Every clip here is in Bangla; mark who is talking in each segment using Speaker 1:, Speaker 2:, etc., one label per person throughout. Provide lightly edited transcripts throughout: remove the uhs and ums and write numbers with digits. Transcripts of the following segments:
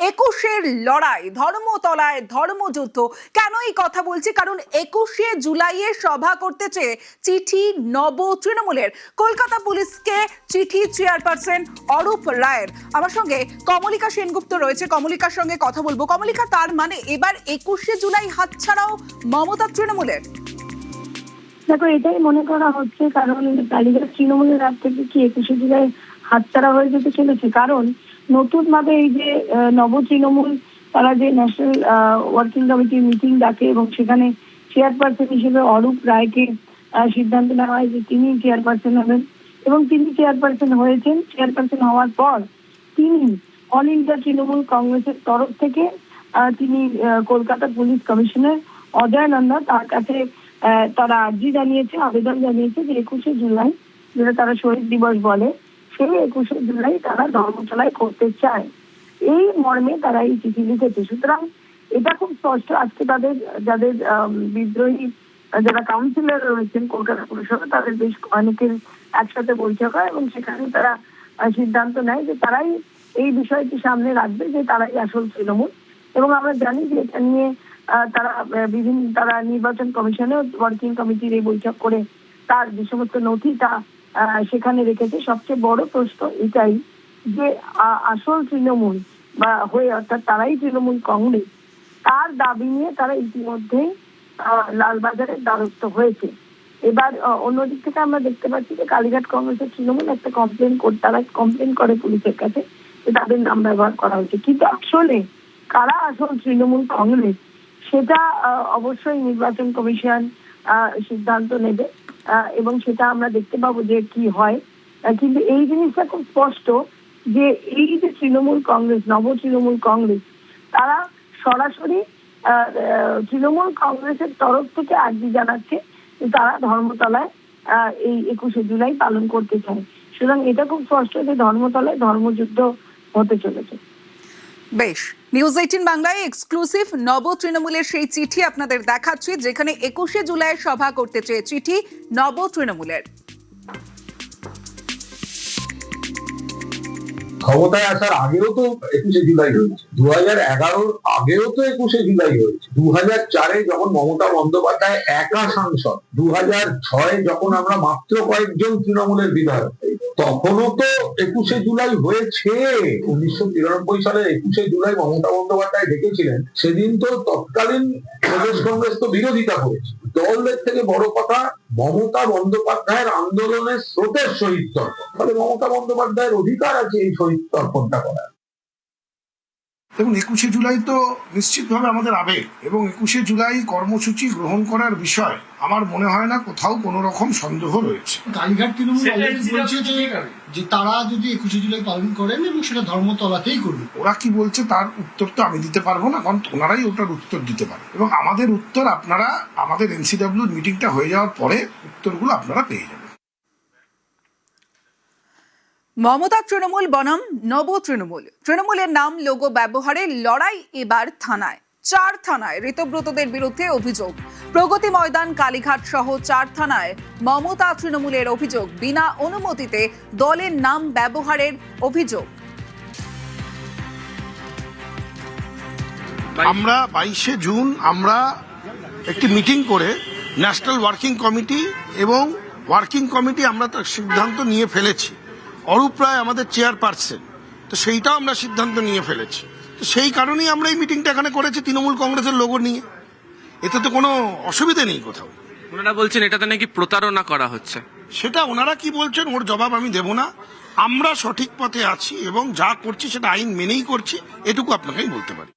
Speaker 1: একুশের লড়াই, ধর্মতলায় ধর্মযুদ্ধ। কেন এই কথা বলছি? কারণ 21শে জুলাইয়ে সভা করতে চেয়ে চিঠি নব তৃণমূলের। কলকাতা পুলিশকে চিঠি চেয়ারপারসন অরূপ রায়ের। আমার সঙ্গে কমলিকা সেনগুপ্ত রয়েছে, কমলিকার সঙ্গে কথা বলবো। কমলিকা, তার মানে এবার 21শে জুলাই হাতছাড়াও মমতা তৃণমূলের?
Speaker 2: দেখো, এটাই মনে করা হচ্ছে, কারণ কালীঘাট তৃণমূলের হাত থেকে কি 21শে জুলাই হাতছাড়া হয়ে যেতে চলেছে। কারণ নতুন ভাবে এই যে নব তৃণমূল, তারা যে ন্যাশনাল ওয়ার্কিং কমিটির মিটিং ডাকে এবং সেখানে চেয়ারপারসন হিসেবে অরূপ রায়কে সিদ্ধান্ত নেওয়া হয় যে তিনি চেয়ারপারসন হবেন, এবং তিনি চেয়ারপারসন হয়েছেন। চেয়ারপারসন হওয়ার পর তিনি অল ইন্ডিয়া তৃণমূল কংগ্রেসের তরফ থেকে তিনি কলকাতা পুলিশ কমিশনার অজয় নন্দা, তার কাছে তারা আর্জি জানিয়েছে, আবেদন জানিয়েছে যে 21শে জুলাই, যেটা তারা শহীদ দিবস বলে, সেই 21শে জুলাই তারা ধর্মতলায় করতে চায়। এই মর্মে তারা এই চিঠি লিখেছে। সুতরাং এটা খুব স্পষ্ট। আজকে তাদের যাদের বিদ্রোহী যারা কাউন্সিলর রয়েছেন কলকাতা পুরসভা, তাদের বেশ অনেকের একসাথে বৈঠক হয় এবং সেখানে তারা সিদ্ধান্ত নেয় যে তারাই এই বিষয়টি সামনে রাখবে, যে তারাই আসল তৃণমূল। এবং আমরা জানি যে এটা নিয়ে তারা নির্বাচন কমিশনে ওয়ার্কিং কমিটির এই বৈঠক করে তার যে সমস্ত নথিটা সেখানে রেখেছে। সবচেয়ে বড় প্রশ্ন এটাই যে আসল তৃণমূল বা হয়ে, অর্থাৎ তারাই তৃণমূল কংগ্রেস, তার দাবি নিয়ে তারা ইতিমধ্যেই লালবাজারের দ্বারস্থ হয়েছে। এবার অন্যদিক থেকে আমরা দেখতে পাচ্ছি যে কালীঘাট কংগ্রেসের তৃণমূল একটা তারা কমপ্লেন করে পুলিশের কাছে যে তাদের নাম ব্যবহার করা হয়েছে। কিন্তু আসলে কারা আসল তৃণমূল কংগ্রেস সেটা অবশ্যই নির্বাচন কমিশন সিদ্ধান্ত নেবে এবং সেটা আমরা দেখতে পাবো যে কি হয়। কিন্তু এই জিনিসটা খুব স্পষ্ট যে এই যে তৃণমূল কংগ্রেস, নব তৃণমূল কংগ্রেস, তারা সরাসরি তৃণমূল কংগ্রেসের তরফ থেকে আর্জি জানাচ্ছে যে তারা ধর্মতলায় এই 21শে জুলাই পালন করতে চায়। সুতরাং এটা খুব স্পষ্ট যে ধর্মতলায় ধর্মযুদ্ধ হতে চলেছে।
Speaker 1: বেশ, নিউজ 18 বাংলায় এক্সক্লুসিভ নব তৃণমূলের সেই চিঠি আপনাদের দেখাচ্ছি, যেখানে 21শে জুলাই সভা করতে চেয়ে চিঠি নব তৃণমূলের।
Speaker 3: ক্ষমতায় আসার আগেও তো 21শে জুলাই হয়েছে, 2011 আগেও তো 21শে জুলাই হয়েছে, 2004 যখন মমতা বন্দ্যোপাধ্যায় একা সাংসদ, 2006 যখন আমরা মাত্র কয়েকজন তৃণমূলের বিধায়ক, তখনও তো 21শে জুলাই হয়েছে। 1993 সালে 21শে জুলাই মমতা বন্দ্যোপাধ্যায় ডেকেছিলেন, সেদিন তো তৎকালীন প্রদেশ কংগ্রেস তো বিরোধিতা করেছে। দলের থেকে বড় কথা, মমতা বন্দ্যোপাধ্যায়ের আন্দোলনের স্রোতের শহীদ তর্পণ, ফলে মমতা বন্দ্যোপাধ্যায়ের অধিকার আছে এই শহীদ তর্পণটা করার।
Speaker 4: দেখুন, 21শে জুলাই তো নিশ্চিতভাবে আমাদের আবেগ, এবং 21শে জুলাই কর্মসূচি গ্রহণ করার বিষয় আমার মনে হয় না কোথাও কোনো রকম সন্দেহ রয়েছে।
Speaker 5: কালীঘাট তৃণমূল বলছে যে তারা যদি 21শে জুলাই পালন করেন এবং সেটা ধর্মতলাতেই করবে।
Speaker 4: ওরা কি বলছে তার উত্তর তো আমি দিতে পারবো না, কারণ ওনারাই ওটার উত্তর দিতে পারে, এবং আমাদের উত্তর আপনারা আমাদের NCW মিটিংটা হয়ে যাওয়ার পরে উত্তরগুলো আপনারা পেয়ে যাবেন।
Speaker 1: মমতা তৃণমূল বনাম নব তৃণমূল। তৃণমূলের নাম লোগো ব্যবহারে লড়াই এবার থানায়। 4 থানায় ঋতব্রতদের বিরুদ্ধে অভিযোগ। প্রগতি ময়দান, কালীঘাট সহ 4 থানায় মমতা তৃণমূলের অভিযোগ, বিনা অনুমতিতে দলের নাম ব্যবহারের অভিযোগ।
Speaker 4: আমরা 22শে জুন আমরা একটি মিটিং করে ন্যাশনাল ওয়ার্কিং কমিটি এবং ওয়ার্কিং কমিটি আমরা তার সিদ্ধান্ত নিয়ে ফেলেছি। অরূপ রায় আমাদের চেয়ারপারসন, তো সেইটাও আমরা সিদ্ধান্ত নিয়ে ফেলেছি। তো সেই কারণেই আমরা এই মিটিংটা এখানে করেছি তৃণমূল কংগ্রেসের লোগো নিয়ে। এতে তো কোনো অসুবিধা নেই কোথাও।
Speaker 6: ওনারা বলছেন এটাতে নাকি প্রতারণা করা হচ্ছে।
Speaker 4: সেটা ওনারা কি বলছেন ওর জবাব আমি দেব না। আমরা সঠিক পথে আছি এবং যা করছি সেটা আইন মেনেই করছি, এটুকু আপনাকেই বলতে পারি।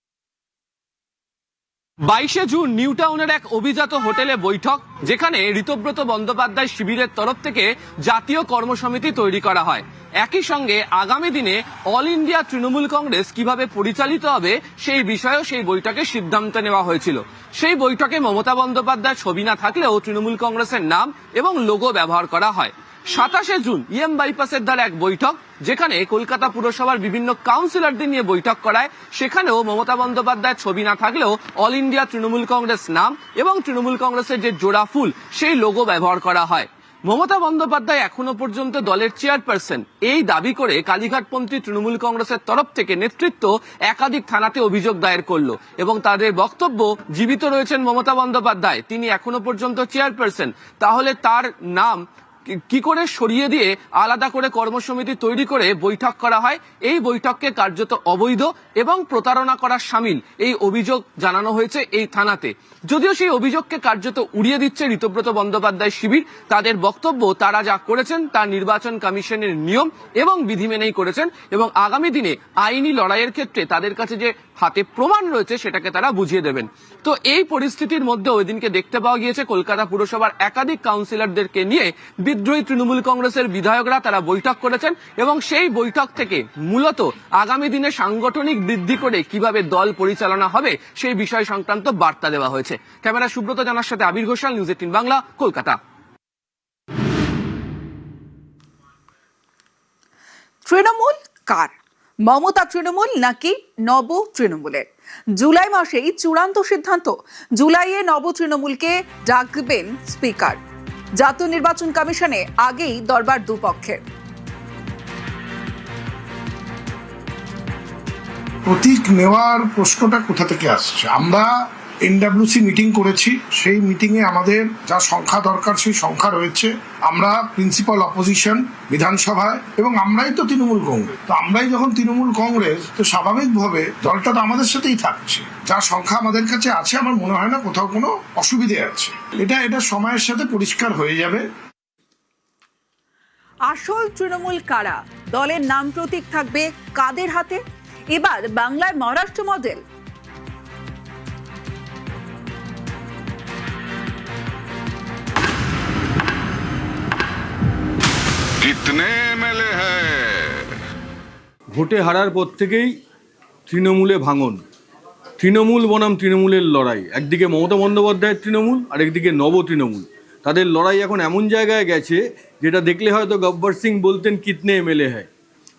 Speaker 6: 22শে জুন নিউ টাউনের এক অভিজাত হোটেলে বৈঠক, যেখানে ঋতব্রত বন্দ্যোপাধ্যায় শিবিরের তরফ থেকে জাতীয় কর্মসমিতি তৈরি করা হয়। একই সঙ্গে আগামী দিনে অল ইন্ডিয়া তৃণমূল কংগ্রেস কিভাবে পরিচালিত হবে সেই বিষয়েও সেই বৈঠকে সিদ্ধান্ত নেওয়া হয়েছিল। সেই বৈঠকে মমতা বন্দ্যোপাধ্যায় ছবি না থাকলেও তৃণমূল কংগ্রেসের নাম এবং লোগো ব্যবহার করা হয়। 27শে জুন EM বাইপাসের দ্বারা এক বৈঠক, যেখানে কলকাতা পুরসভার বিভিন্ন কাউন্সিলরদের নিয়ে বৈঠক করায়। সেখানেও মমতা বন্দ্যোপাধ্যায়ের ছবি না থাকলেও অল ইন্ডিয়া তৃণমূল কংগ্রেস নাম এবং তৃণমূল কংগ্রেসের যে জোড়া ফুল সেই লোগো ব্যবহার করা হয়। মমতা বন্দ্যোপাধ্যায় এখনো পর্যন্ত দলের চেয়ারপারসন এই দাবি করে কালীঘাটপন্থী তৃণমূল কংগ্রেসের তরফ থেকে নেতৃত্ব একাধিক থানাতে অভিযোগ দায়ের করলো এবং তাদের বক্তব্য জীবিত রয়েছেন মমতা বন্দ্যোপাধ্যায়, তিনি এখনো পর্যন্ত চেয়ারপারসন, তাহলে তার নাম কি করে সরিয়ে দিয়ে আলাদা করে কর্মসমিতি তৈরি করে বৈঠক করা হয়? এই বৈঠককে কার্যত অবৈধ এবং প্রতারণা করার শামিল এই অভিযোগ জানানো হয়েছে এই থানাতে। যদিও সেই অভিযোগকে কার্যত উড়িয়ে দিচ্ছে ঋতব্রত বন্দ্যোপাধ্যায় শিবির। তাদের বক্তব্য তারা যা করেছেন তা নির্বাচন কমিশনের নিয়ম এবং বিধি মেনেই করেছেন এবং আগামী দিনে আইনি লড়াইয়ের ক্ষেত্রে তাদের কাছে যে হাতে প্রমাণ রয়েছে সেটাকে তারা বুঝিয়ে দেবেন। তো এই পরিস্থিতির মধ্যে ওই দিনকে দেখতে পাওয়া গিয়েছে কলকাতা পুরসভার একাধিক কাউন্সিলরদেরকে নিয়ে বিদ্রোহী তৃণমূল কংগ্রেসের বিধায়করা তারা বৈঠক করেছেন এবং সেই বৈঠক থেকে মূলত আগামী দিনে সাংগঠনিক বৃদ্ধি করে কিভাবে দল পরিচালনা হবে সেই বিষয় সংক্রান্ত বার্তা দেওয়া হয়েছে। ক্যামেরা সুব্রত জানার সাথে আবির ঘোষাল, নিউজ 18 বাংলা, কলকাতা।
Speaker 1: তৃণমূল কার? মমতা তৃণমূল নাকি নব তৃণমূলের? জুলাই মাসেই চূড়ান্ত সিদ্ধান্ত। জুলাইয়ে নব তৃণমূলকে ডাকবেন স্পিকার। জাতীয় নির্বাচন কমিশনে আগেই দরবার দুপক্ষের।
Speaker 4: প্রতীক নেওয়ার প্রশ্নটা কোথা থেকে আসছে? আমরা এনডব্লিউসি মিটিং করেছি, সেই মিটিংয়ে আমাদের যা সংখ্যা দরকার সেই সংখ্যা রয়েছে। আমরা প্রিন্সিপাল অপোজিশন বিধানসভায় এবং আমরাই তো তৃণমূল কংগ্রেস, তো আমরাই যখন তৃণমূল কংগ্রেস তো স্বাভাবিকভাবে দলটা তো আমাদের সাথেই থাকছে। যা সংখ্যা আমাদের কাছে আছে আমার মনে হয় না কোথাও কোনো অসুবিধে আছে। এটা সময়ের সাথে পরিষ্কার হয়ে যাবে।
Speaker 1: আসল তৃণমূল কারা? দলের নাম প্রতীক থাকবে কাদের হাতে? এবার বাংলায় মহারাষ্ট্র মডেল।
Speaker 7: ভোটে হারার পর থেকেই তৃণমূলে ভাঙন, তৃণমূল বনাম তৃণমূলের লড়াই। একদিকে মমতা বন্দ্যোপাধ্যায়ের তৃণমূল, আর একদিকে নব তৃণমূল। তাদের লড়াই এখন এমন জায়গায় গেছে যেটা দেখলে হয়তো গব্বর সিং বলতেন কিতনে এমএলএ হয়,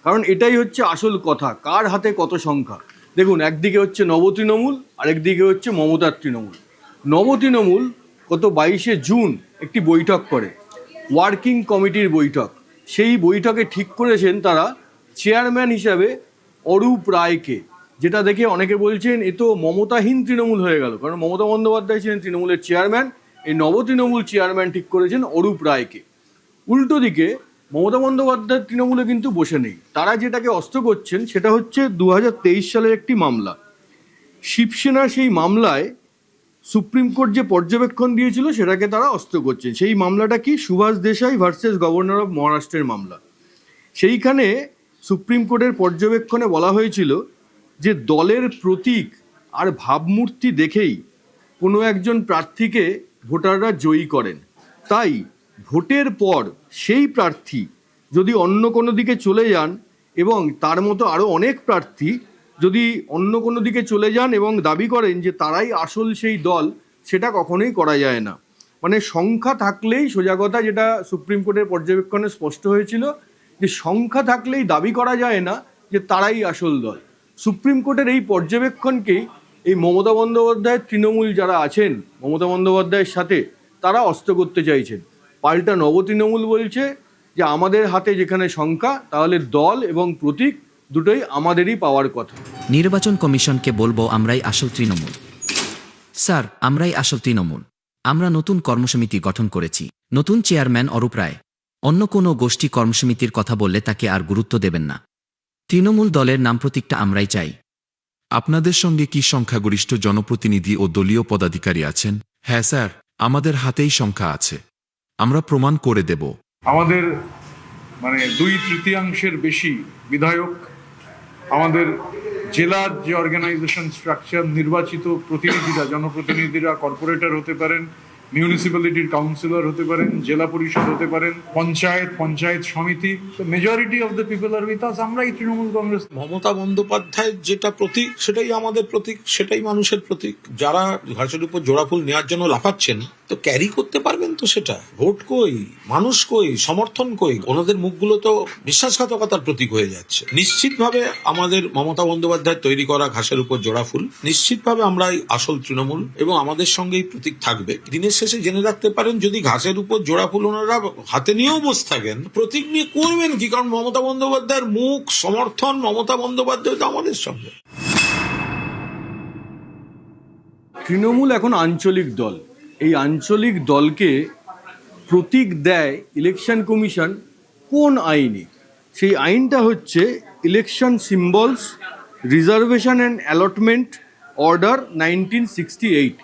Speaker 7: কারণ এটাই হচ্ছে আসল কথা, কার হাতে কত সংখ্যা। দেখুন, একদিকে হচ্ছে নব তৃণমূল, আর একদিকে হচ্ছে মমতার তৃণমূল। নব তৃণমূল গত 22শে জুন একটি বৈঠক করে, ওয়ার্কিং কমিটির বৈঠক। সেই বৈঠকে ঠিক করেছেন তারা চেয়ারম্যান হিসাবে অরূপ রায়কে, যেটা দেখে অনেকে বলছেন এ তো মমতাহীন তৃণমূল হয়ে গেল, কারণ মমতা বন্দ্যোপাধ্যায় ছিলেন তৃণমূলের চেয়ারম্যান, এই নব তৃণমূল চেয়ারম্যান ঠিক করেছেন অরূপ রায়কে। উল্টো দিকে মমতা বন্দ্যোপাধ্যায়ের তৃণমূলে কিন্তু বসে নেই, তারা যেটাকে অস্ত্র করছেন সেটা হচ্ছে 2023 সালের একটি মামলা। শিবসেনা সেই মামলায় সুপ্রিম কোর্ট যে পর্যবেক্ষণ দিয়েছিল সেটাকে তারা অস্ত্র করছেন। সেই মামলাটা কি? Subhash Desai versus governor of মহারাষ্ট্রের মামলা। সেইখানে সুপ্রিম কোর্টের পর্যবেক্ষণে বলা হয়েছিল যে দলের প্রতীক আর ভাবমূর্তি দেখেই কোনো একজন প্রার্থীকে ভোটাররা জয়ী করেন। তাই ভোটের পর সেই প্রার্থী যদি অন্য কোনো দিকে চলে যান এবং তার মতো আরও অনেক প্রার্থী যদি অন্য কোনো দিকে চলে যান এবং দাবি করেন যে তারাই আসল সেই দল, সেটা কখনোই করা যায় না। মানে সংখ্যা থাকলেই, সোজা কথা যেটা সুপ্রিম কোর্টের পর্যবেক্ষণে স্পষ্ট হয়েছিল, যে সংখ্যা থাকলেই দাবি করা যায় না যে তারাই আসল দল। সুপ্রিম কোর্টের এই পর্যবেক্ষণকেই এই মমতা বন্দ্যোপাধ্যায়ের তৃণমূল যারা আছেন মমতা বন্দ্যোপাধ্যায়ের সাথে, তারা অস্ত্র করতে চাইছেন। পাল্টা নব তৃণমূল বলছে যে আমাদের হাতে যেখানে সংখ্যা, তাহলে দল এবং প্রতীক দুটোই আমাদেরই পাওয়ার কথা।
Speaker 8: নির্বাচন কমিশনকে বলবো আমরাই আসল তৃণমূল। স্যার, আমরাই আসল তৃণমূল। আমরা নতুন কর্মসমিতি গঠন করেছি, নতুন চেয়ারম্যান অরূপ রায়। অন্য কোনো গোষ্ঠী কর্মসমিতির কথা বললে তাকে আর গুরুত্ব দেবেন না। তৃণমূল দলের নাম প্রতীকটা আমরাই চাই।
Speaker 9: আপনাদের সঙ্গে কি সংখ্যাগরিষ্ঠ জনপ্রতিনিধি ও দলীয় পদাধিকারী আছেন? হ্যাঁ স্যার, আমাদের হাতেই সংখ্যা আছে, আমরা প্রমাণ করে দেব।
Speaker 10: আমাদের 2/3 বেশি বিধায়ক, আমাদের জেলার যে অর্গানাইজেশন স্ট্রাকচার, নির্বাচিত প্রতিনিধিরা, জনপ্রতিনিধিরা কর্পোরেটর হতে পারেন, মিউনিসিপ্যালিটির কাউন্সিলর হতে পারেন, জেলা পরিষদ হতে পারেন, panchayat samiti, majority of the people আর উইথ আস। আমরা এই তৃণমূল কংগ্রেস।
Speaker 11: মমতা বন্দ্যোপাধ্যায়ের যেটা প্রতীক সেটাই আমাদের প্রতীক, সেটাই মানুষের প্রতীক। যারা ঘাসের উপর জোড়াফুল নেওয়ার জন্য লাফাচ্ছেন, তো ক্যারি করতে পারবেন তো সেটা? ভোট কই, মানুষ কই, সমর্থন কই? ওনাদের মুখগুলো তো বিশ্বাসঘাতকতার প্রতীক হয়ে যাচ্ছে। নিশ্চিতভাবে আমাদের মমতা বন্দ্যোপাধ্যায়ের তৈরি করা ঘাসের উপর জোড়াফুল, নিশ্চিতভাবে আমরাই আসল তৃণমূল এবং আমাদের সঙ্গেই প্রতীক থাকবে। দিনের শেষে জেনে রাখতে পারেন, যদি ঘাসের উপর জোড়া ফুল ওনারা হাতে নিয়েও বসে থাকেন, প্রতীক নিয়ে করবেন কি? কারণ মমতা বন্দ্যোপাধ্যায়ের মুখ সমর্থন, মমতা বন্দ্যোপাধ্যায় তো আমাদের সঙ্গে।
Speaker 7: তৃণমূল এখন আঞ্চলিক দল। এই আঞ্চলিক দলকে প্রতীক দেয় ইলেকশন কমিশন কোন আইনে? সেই আইনটা হচ্ছে election symbols reservation and allotment order 1968।